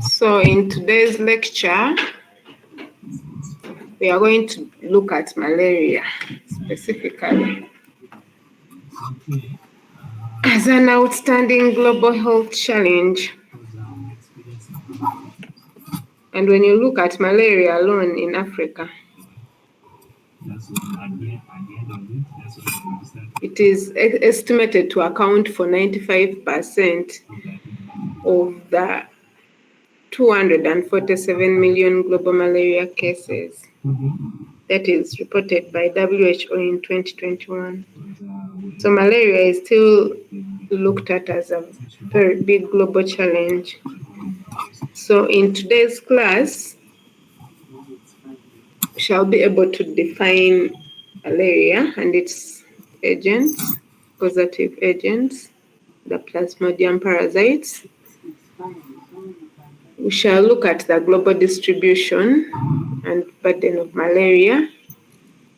So in today's lecture, we are going to look at malaria specifically as an outstanding global health challenge. And when you look at malaria alone in Africa, it is estimated to account for 95% of the 247 million global malaria cases that is reported by WHO in 2021. So malaria is still looked at as a very big global challenge. So in today's class, we shall be able to define malaria and its agents, causative agents, the Plasmodium parasites. We shall look at the global distribution and burden of malaria,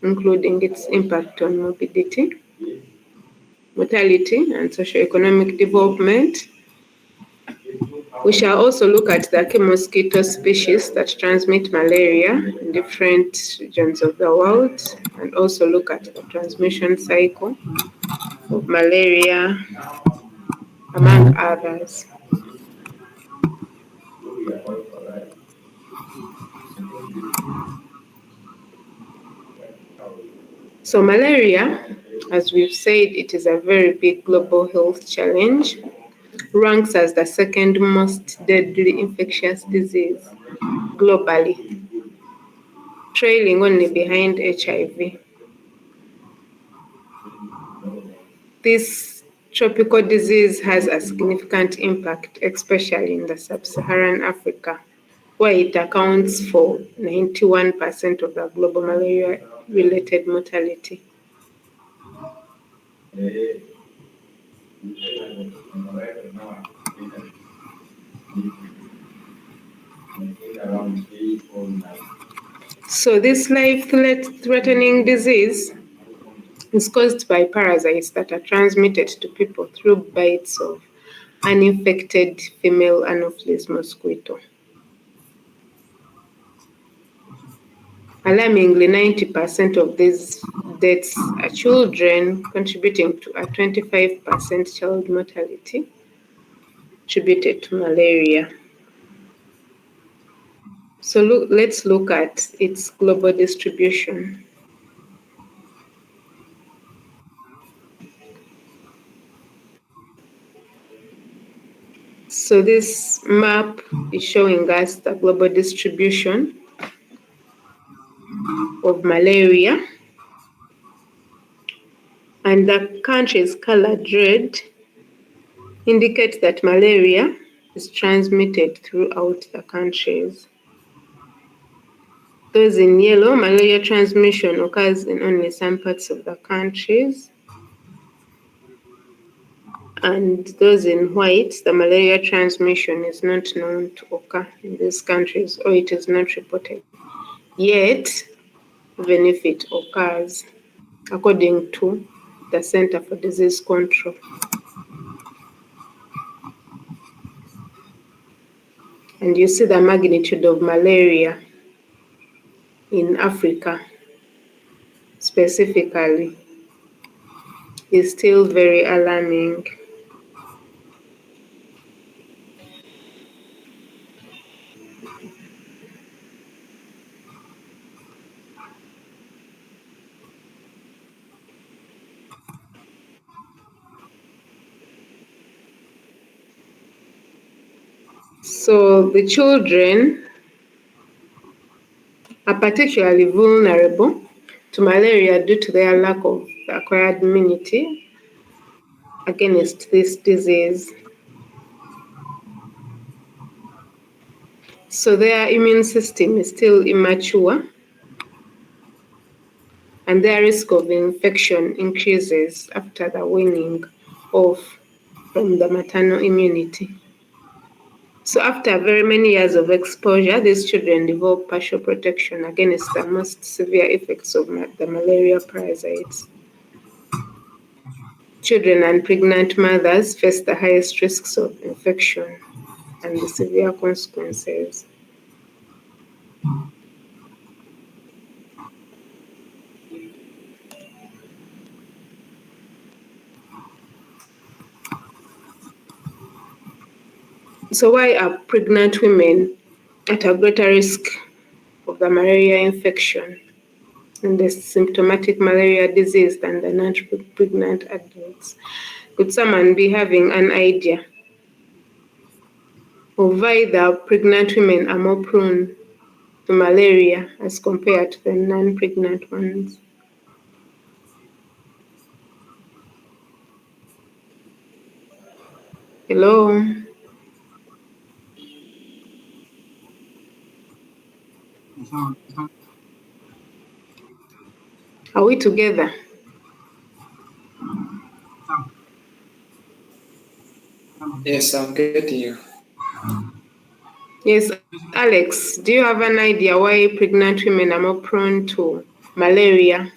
including its impact on morbidity, mortality, and socioeconomic development. We shall also look at the key mosquito species that transmit malaria in different regions of the world, and also look at the transmission cycle of malaria, among others. So malaria, as we've said, it is a very big global health challenge, ranks as the second most deadly infectious disease globally, trailing only behind HIV. This tropical disease has a significant impact, especially in the sub-Saharan Africa, where it accounts for 91% of the global malaria-related mortality. So this life-threatening disease is caused by parasites that are transmitted to people through bites of uninfected female Anopheles mosquito. Alarmingly, 90% of these deaths are children, contributing to a 25% child mortality attributed to malaria. So let's look at its global distribution. So this map is showing us the global distribution of malaria, and the countries colored red indicate that malaria is transmitted throughout the countries. Those in yellow, malaria transmission occurs in only some parts of the countries. And those in white, the malaria transmission is not known to occur in these countries, or it is not reported. Yet, even if it occurs, according to the Center for Disease Control, and you see the magnitude of malaria in Africa specifically is still very alarming. So the children are particularly vulnerable to malaria due to their lack of acquired immunity against this disease. So their immune system is still immature, and their risk of infection increases after the weaning off from the maternal immunity. So after very many years of exposure, these children develop partial protection against the most severe effects of the malaria parasites. Children and pregnant mothers face the highest risks of infection and the severe consequences. So why are pregnant women at a greater risk of the malaria infection and the symptomatic malaria disease than the non-pregnant adults? Could someone be having an idea of why the pregnant women are more prone to malaria as compared to the non-pregnant ones? Hello? Are we together? Yes, I'm getting you. Yes, Alex, do you have an idea why pregnant women are more prone to malaria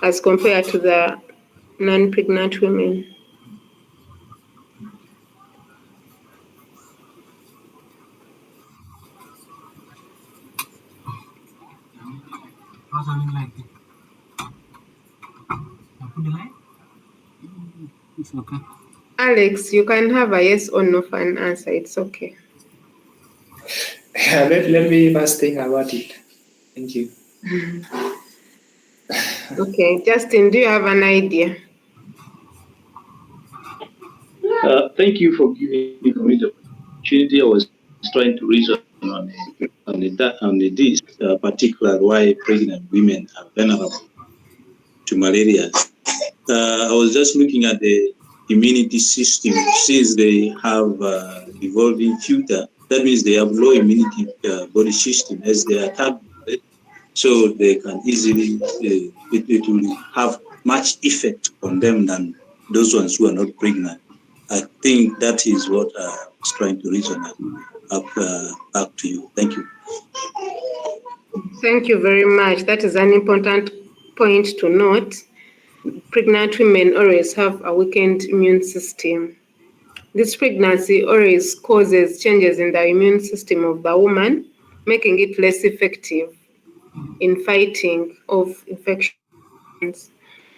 as compared to the non-pregnant women? Alex, you can have a yes or no for an answer. It's okay. Let me first think about it. Thank you. Okay, Justin, do you have an idea? Thank you for giving me the opportunity. I was trying to reason on this particular why pregnant women are vulnerable to malaria. I was just looking at the immunity system. Since they have evolving filter, that means they have low immunity body system as they attack, so they can easily it will have much effect on them than those ones who are not pregnant. I think that is what I was trying to reason up back to you. Thank you. Thank you very much. That is an important point to note. Pregnant women always have a weakened immune system. This pregnancy always causes changes in the immune system of the woman, making it less effective in fighting off infections.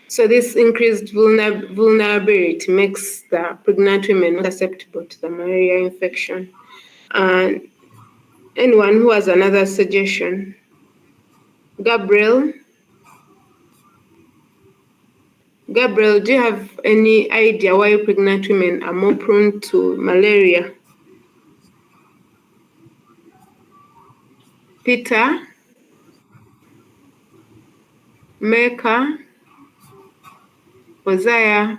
So this increased vulnerability makes the pregnant women more susceptible to the malaria infection. And anyone who has another suggestion? Gabriel? Gabriel, do you have any idea why pregnant women are more prone to malaria? Peter? Mecca? Hosea?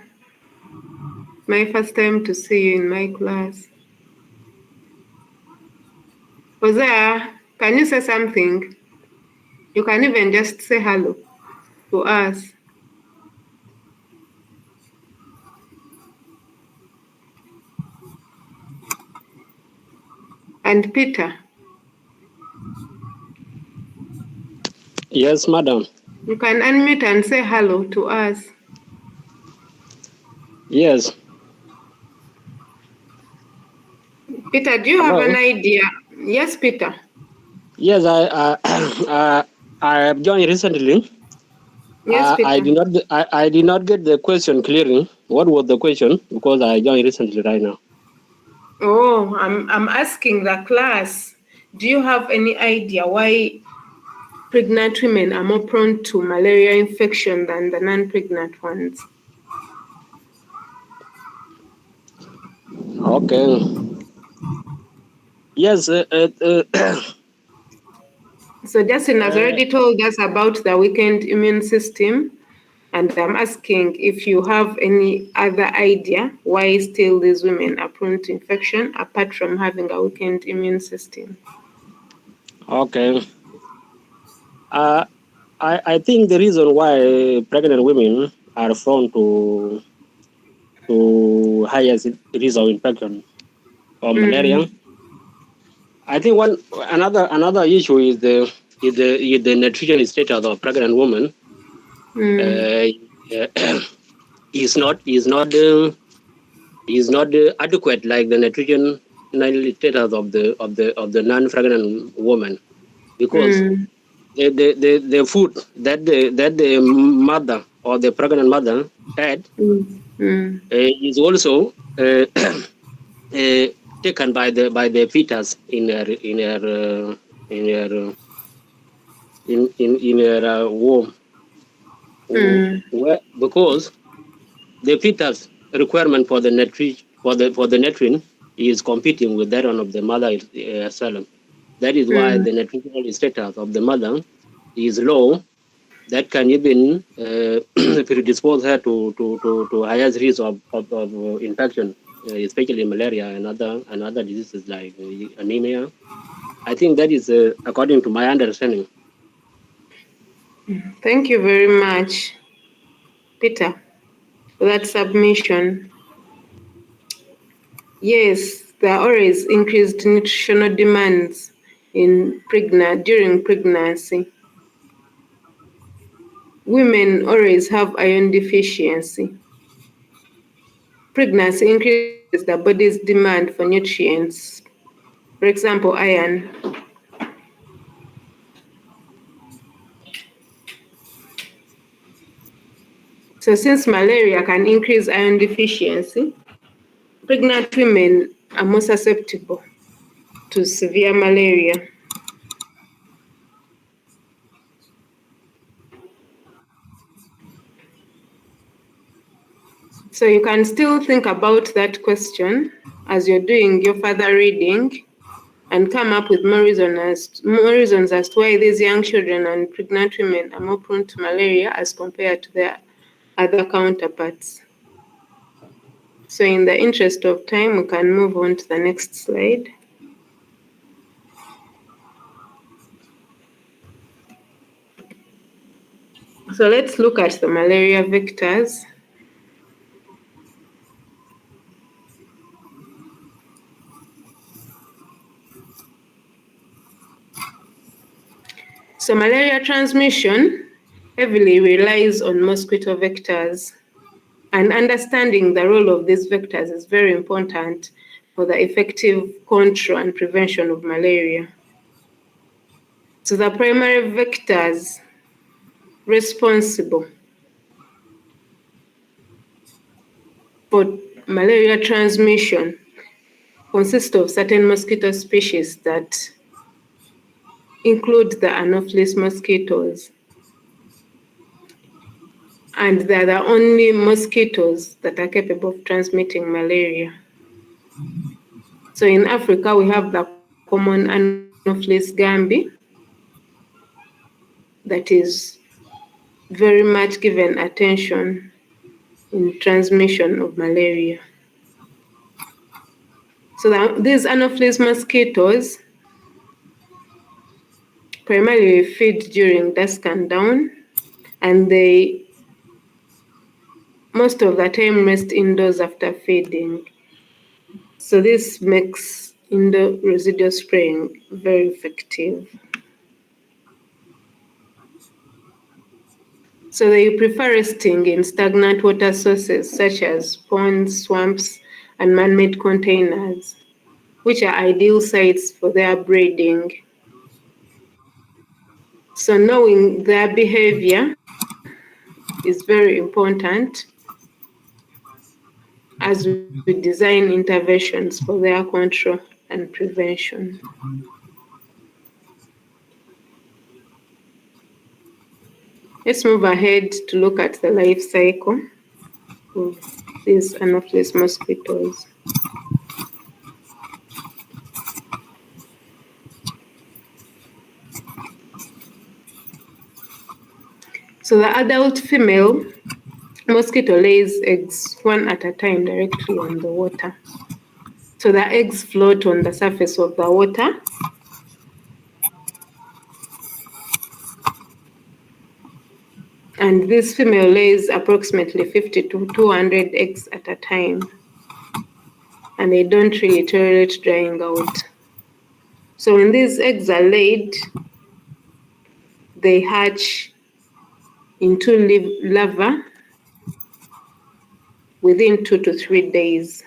My first time to see you in my class. Hosea, can you say something? You can even just say hello to us. And Peter, Yes, madam. you can unmute and say hello to us. Yes. Peter, do you have Hello. an idea? Yes, Peter. Yes, I have joined recently. Yes, I Peter. did not. I did not get the question clearly. What was the question? Because I joined recently right now. Oh, I'm asking the class. Do you have any idea why pregnant women are more prone to malaria infection than the non-pregnant ones? Okay. Yes. So Justin has already told us about the weakened immune system, and I'm asking if you have any other idea why still these women are prone to infection apart from having a weakened immune system. Okay. I think the reason why pregnant women are prone to higher risk of infection or malaria. I think another issue is the nutrition status of pregnant woman. Is not adequate like the nutrition status of the non-pregnant woman, because the food that the mother or the pregnant mother had is also uh, taken by the fetus in her womb, because the fetus requirement for the nutrient is competing with that one of the mother herself. That is why the nutritional status of the mother is low. That can even predispose her to higher risk of infection, especially malaria and other diseases like anemia. I think that is according to my understanding. Thank you very much, Peter, for that submission. Yes, there are always increased nutritional demands during pregnancy. Women always have iron deficiency. Pregnancy increases the body's demand for nutrients, for example, iron. So since malaria can increase iron deficiency, pregnant women are more susceptible to severe malaria. So you can still think about that question as you're doing your further reading and come up with more reasons as to why these young children and pregnant women are more prone to malaria as compared to their other counterparts. So in the interest of time, we can move on to the next slide. So let's look at the malaria vectors. So malaria transmission heavily relies on mosquito vectors, and understanding the role of these vectors is very important for the effective control and prevention of malaria. So the primary vectors responsible for malaria transmission consist of certain mosquito species that include the Anopheles mosquitoes. And they are the only mosquitoes that are capable of transmitting malaria. So in Africa, we have the common Anopheles gambi that is very much given attention in transmission of malaria. So these Anopheles mosquitoes primarily feed during dusk and dawn, and they most of the time rest indoors after feeding. So this makes indoor residual spraying very effective. So they prefer resting in stagnant water sources such as ponds, swamps, and man-made containers, which are ideal sites for their breeding. So knowing their behavior is very important as we design interventions for their control and prevention. Let's move ahead to look at the life cycle of these Anopheles mosquitoes. So the adult female mosquito lays eggs one at a time directly on the water. So the eggs float on the surface of the water. And this female lays approximately 50 to 200 eggs at a time. and they don't really tolerate drying out. So when these eggs are laid, they hatch into larvae within 2 to 3 days.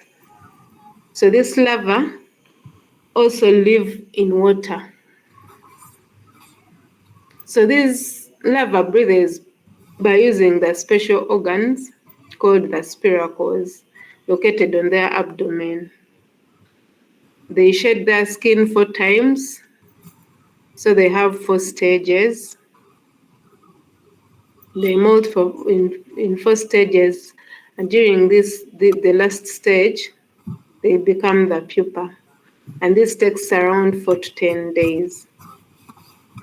So these larvae also live in water. So these larvae breathes by using the special organs called the spiracles located on their abdomen. They shed their skin 4 times, so they have 4 stages. They molt in 4 stages, and during the last stage, they become the pupa. And this takes around 4 to 10 days.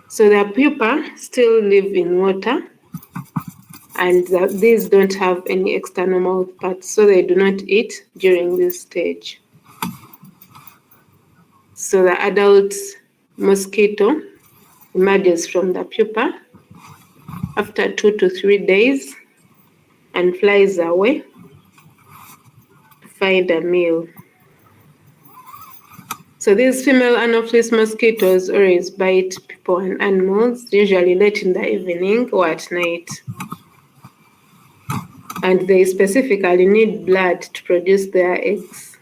So the pupa still live in water, and these don't have any external mouth parts, so they do not eat during this stage. So the adult mosquito emerges from the pupa after 2 to 3 days and flies away to find a meal. So these female Anopheles mosquitoes always bite people and animals, usually late in the evening or at night. And they specifically need blood to produce their eggs.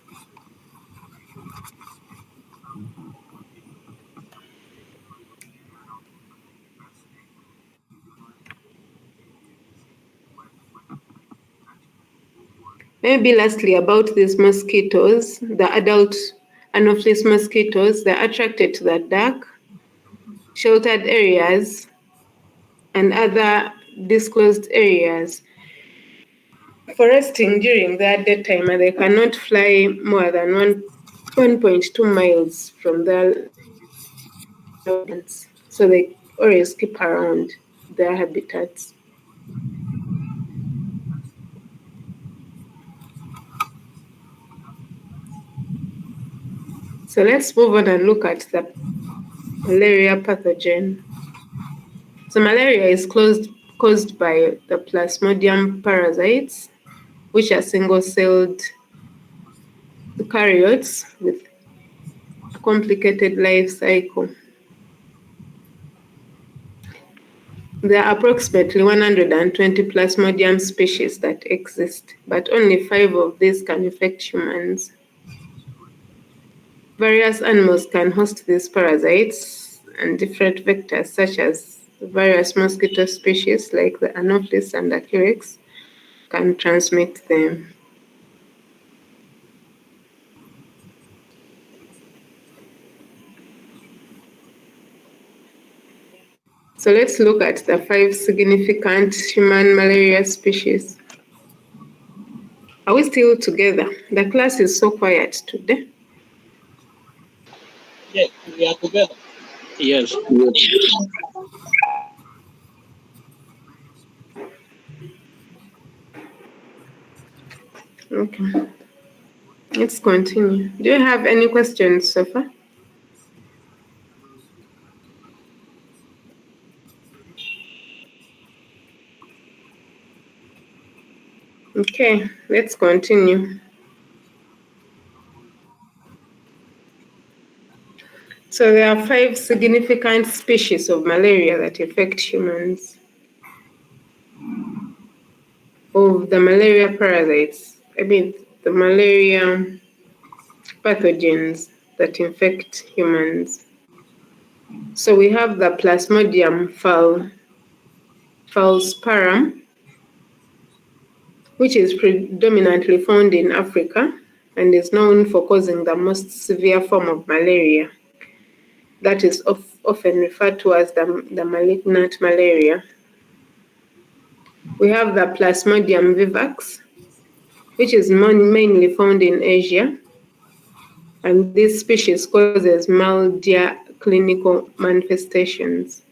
Maybe lastly about these mosquitoes, the adult Anopheles mosquitoes, they're attracted to the dark, sheltered areas, and other disclosed areas for resting during their daytime, and they cannot fly more than 1.2 miles from their habitats. So they always keep around their habitats. So let's move on and look at the malaria pathogen. So malaria is caused by the Plasmodium parasites, which are single-celled eukaryotes with a complicated life cycle. There are approximately 120 Plasmodium species that exist, but only 5 of these can infect humans. Various animals can host these parasites, and different vectors such as various mosquito species like the Anopheles and the Carex can transmit them. So let's look at the 5 significant human malaria species. Are we still together? The class is so quiet today. Yes, we are together. Yes. Okay. Let's continue. Do you have any questions so far? Okay, let's continue. So there are 5 significant species of malaria that affect humans. Of the malaria parasites, the malaria pathogens that infect humans. So we have the Plasmodium falciparum, which is predominantly found in Africa and is known for causing the most severe form of malaria. That is often referred to as the malignant malaria. We have the Plasmodium vivax, which is mainly found in Asia, and this species causes milder clinical manifestations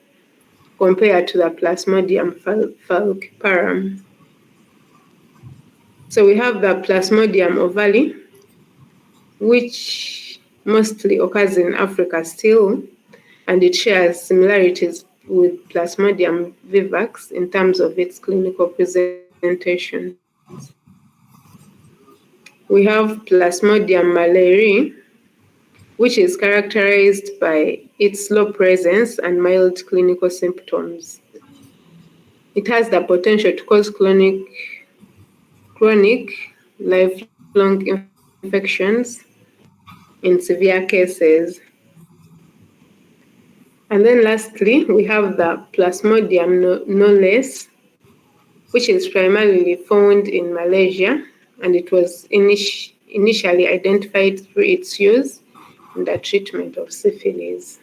compared to the Plasmodium falciparum. So we have the Plasmodium ovale, which mostly occurs in Africa still, and it shares similarities with Plasmodium vivax in terms of its clinical presentations. we have Plasmodium malariae, which is characterized by its low presence and mild clinical symptoms. It has the potential to cause chronic lifelong infections in severe cases. And then lastly, we have the Plasmodium knowles, which is primarily found in Malaysia, and it was initially identified through its use in the treatment of syphilis.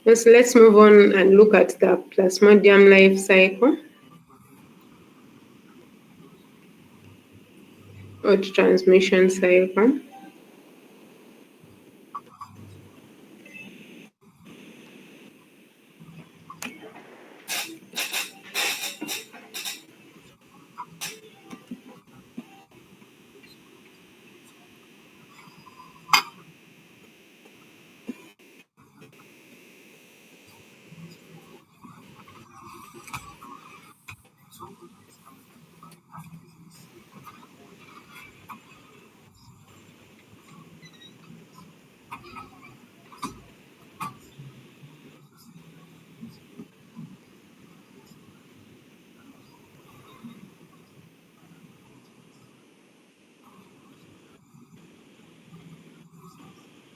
Let's move on and look at the Plasmodium life cycle or transmission cycle.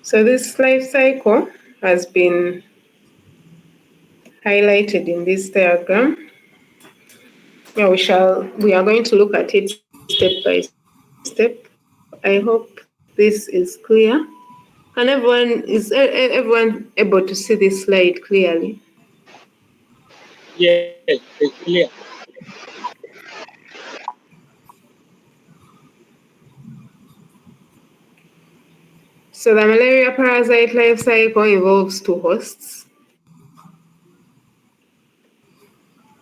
So this life cycle has been highlighted in this diagram. Yeah, we are going to look at it step by step. I hope this is clear. Is everyone able to see this slide clearly? Yes, it's clear. So the malaria parasite life cycle involves two hosts.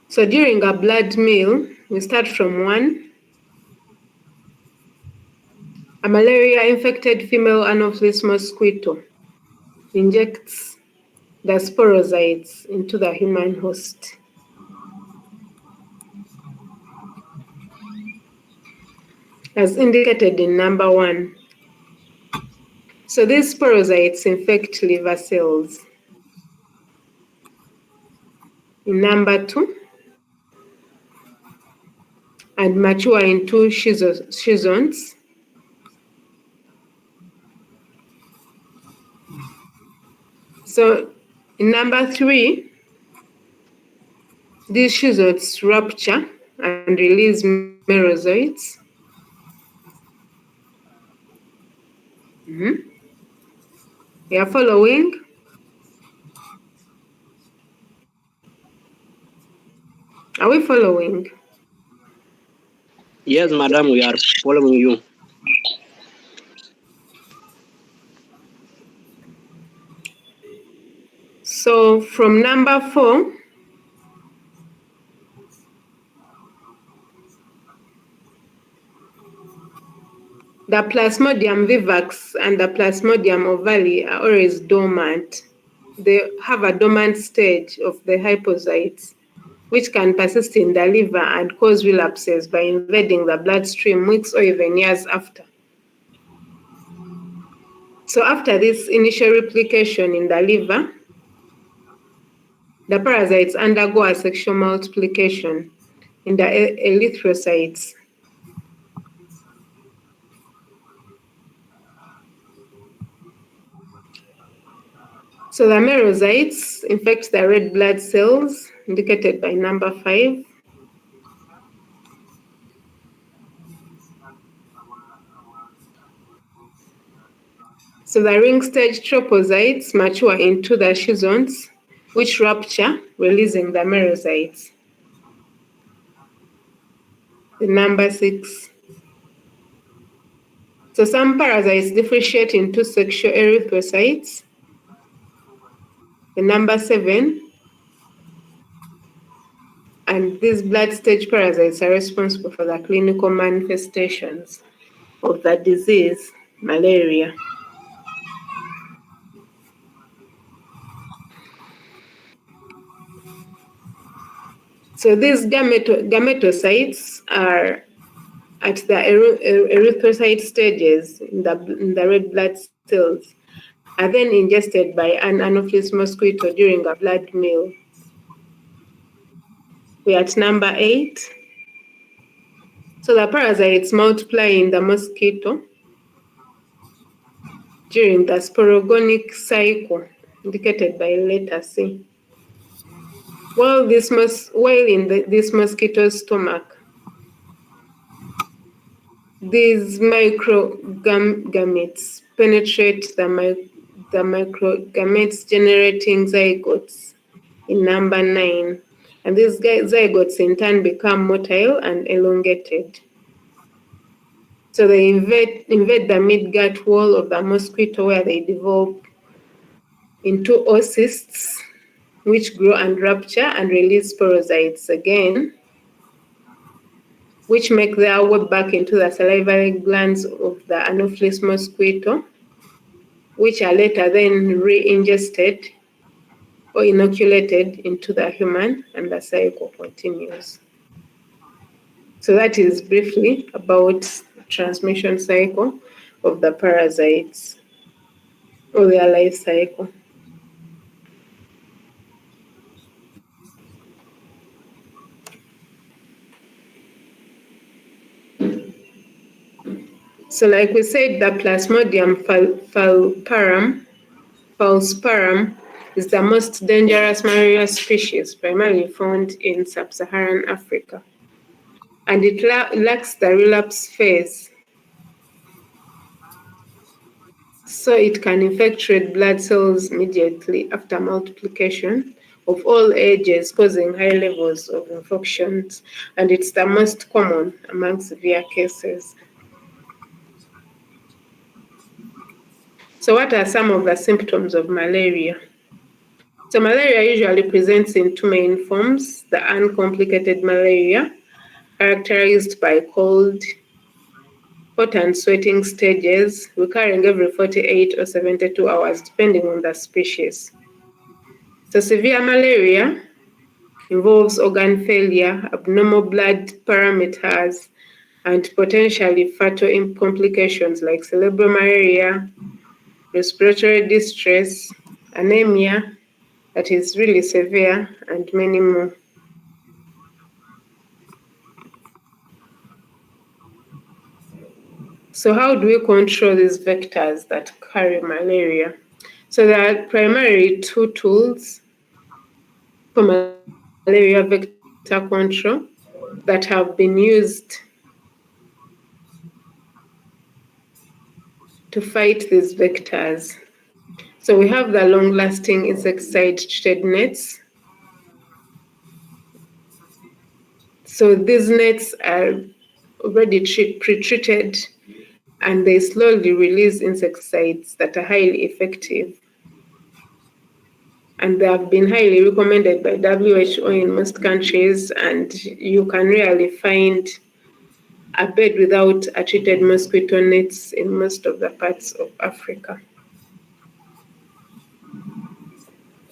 So during a blood meal, we start from one. A malaria-infected female Anopheles mosquito injects the sporozoites into the human host. As indicated in number 1. So these sporozoites infect liver cells. In number 2, and mature into schizons. So in number 3, these schizons rupture and release merozoites. We are following. Are we following? Yes, madam, we are following you. So from number 4, the Plasmodium vivax and the Plasmodium ovale are always dormant. They have a dormant stage of the hypozoites, which can persist in the liver and cause relapses by invading the bloodstream weeks or even years after. So after this initial replication in the liver, the parasites undergo a sexual multiplication in the erythrocytes. So the merozoites infect the red blood cells, indicated by number 5. So the ring stage tropozoites mature into the schizons, which rupture, releasing the merozoites. The number 6. So some parasites differentiate into sexual erythrocytes. The number 7. And these blood stage parasites are responsible for the clinical manifestations of the disease, malaria. So these gametocytes are at the erythrocyte stages in the red blood cells, are then ingested by an Anopheles mosquito during a blood meal. We're at number 8. So the parasites multiply in the mosquito during the sporogonic cycle, indicated by letter C. While in this mosquito's stomach, these microgametes penetrate the microgametes, generating zygotes in number 9. And these zygotes in turn become motile and elongated. So they invade the midgut wall of the mosquito, where they develop into oocysts, which grow and rupture and release sporozoites again, which make their way back into the salivary glands of the Anopheles mosquito, which are later then re-ingested or inoculated into the human, and the cycle continues. So that is briefly about the transmission cycle of the parasites or their life cycle. So like we said, the Plasmodium falciparum is the most dangerous malaria species, primarily found in sub-Saharan Africa. And it lacks the relapse phase. So it can infect red blood cells immediately after multiplication of all ages, causing high levels of infections. And it's the most common among severe cases. So what are some of the symptoms of malaria? So malaria usually presents in two main forms: the uncomplicated malaria, characterized by cold, hot and sweating stages, recurring every 48 or 72 hours, depending on the species. So severe malaria involves organ failure, abnormal blood parameters, and potentially fatal complications like cerebral malaria, respiratory distress, anemia that is really severe, and many more. So how do we control these vectors that carry malaria? So there are primarily two tools for malaria vector control that have been used to fight these vectors. So we have the long-lasting insecticide-treated nets. So these nets are already pre-treated, and they slowly release insecticides that are highly effective. And they have been highly recommended by WHO in most countries, and you can rarely find a bed without a treated mosquito nets in most of the parts of Africa.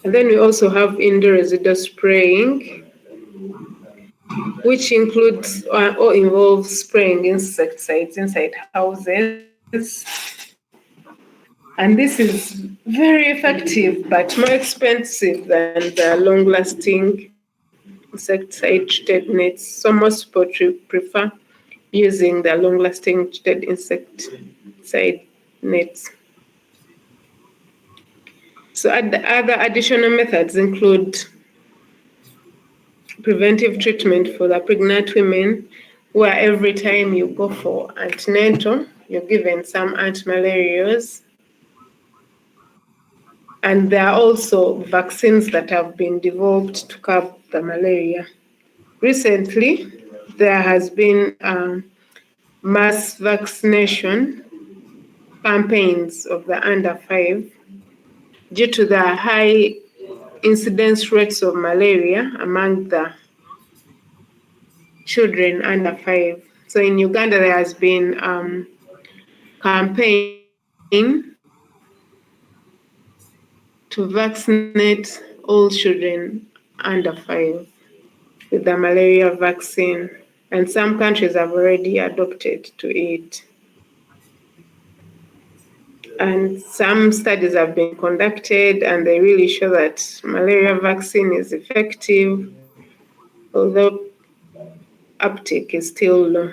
And then we also have indoor residual spraying, which includes or involves spraying insecticides inside houses. And this is very effective, but more expensive than the long-lasting insecticide-treated nets. So most people prefer using the long-lasting treated insecticide nets. So other additional methods include preventive treatment for the pregnant women, where every time you go for antenatal, you're given some antimalarials. And there are also vaccines that have been developed to curb the malaria. Recently, there has been mass vaccination campaigns of the under 5 due to the high incidence rates of malaria among the children under 5. So in Uganda, there has been campaign to vaccinate all children under 5. with the malaria vaccine, and some countries have already adopted to it. And some studies have been conducted, and they really show that malaria vaccine is effective, although uptake is still low.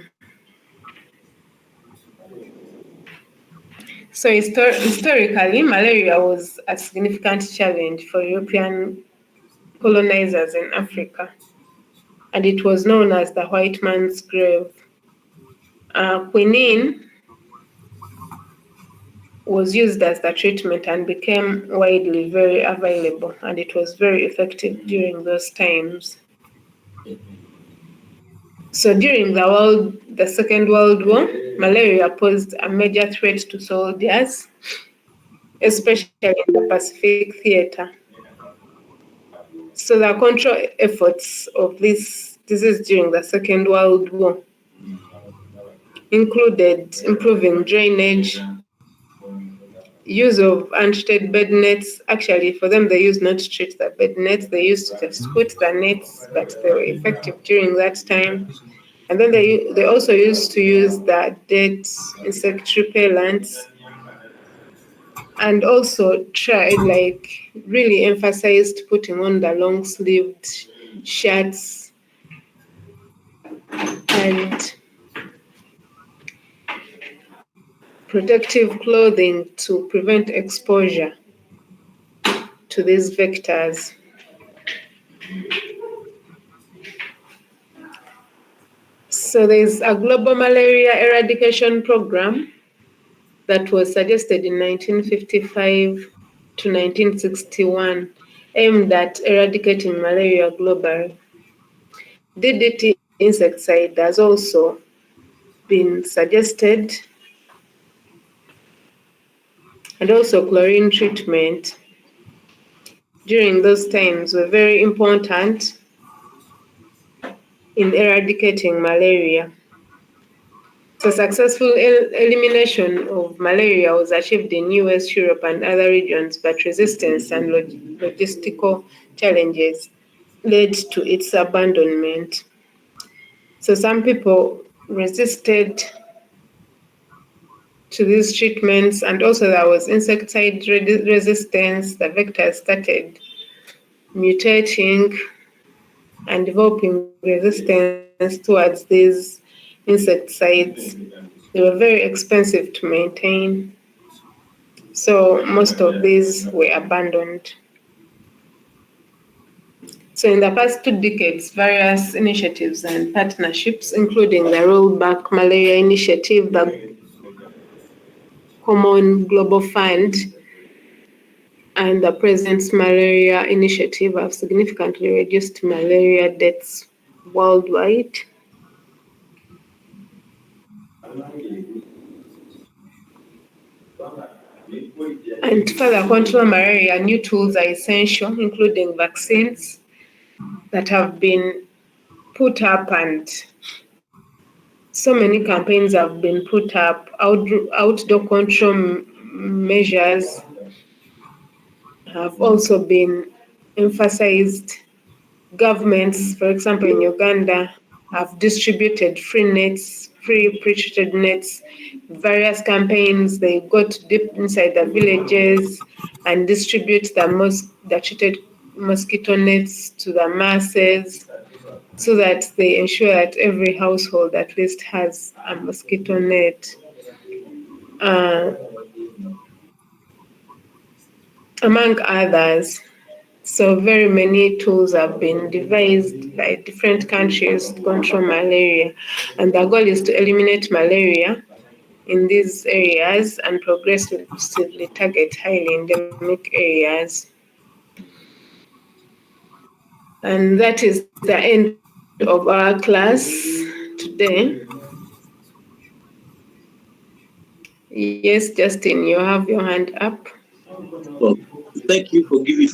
So historically, malaria was a significant challenge for European colonizers in Africa, and it was known as the white man's grave. Quinine was used as the treatment and became widely very available, and it was very effective during those times. So during the Second World War, malaria posed a major threat to soldiers, especially in the Pacific theater. So the control efforts of this disease during the Second World War included improving drainage, use of untreated bed nets. Actually, for them, they used not to treat the bed nets, they used to just put the nets, but they were effective during that time. And then they also used to use the dead insect repellents, and also tried, like, really emphasized putting on the long sleeved shirts and protective clothing to prevent exposure to these vectors. So there's a global malaria eradication program that was suggested in 1955 to 1961, aimed at eradicating malaria globally. DDT insecticide has also been suggested, and also chlorine treatment during those times were very important in eradicating malaria. So successful elimination of malaria was achieved in US, Europe, and other regions, but resistance and logistical challenges led to its abandonment. So some people resisted to these treatments, and also there was insecticide resistance. The vectors started mutating and developing resistance towards these insecticides. They were very expensive to maintain, so most of these were abandoned. So in the past 2 decades, various initiatives and partnerships, including the Rollback Malaria Initiative, the Common Global Fund, and the President's Malaria Initiative, have significantly reduced malaria deaths worldwide. And to further control malaria, new tools are essential, including vaccines that have been put up, and so many campaigns have been put up. Outdoor control measures have also been emphasized. Governments, for example, in Uganda, have distributed free nets, free pre-treated nets, various campaigns. They go deep inside the villages and distribute the treated mosquito nets to the masses, so that they ensure that every household at least has a mosquito net. Among others. So very many tools have been devised by different countries to control malaria, and the goal is to eliminate malaria in these areas and progressively target highly endemic areas. And that is the end of our class today. Yes, Justin, you have your hand up. Well, thank you for giving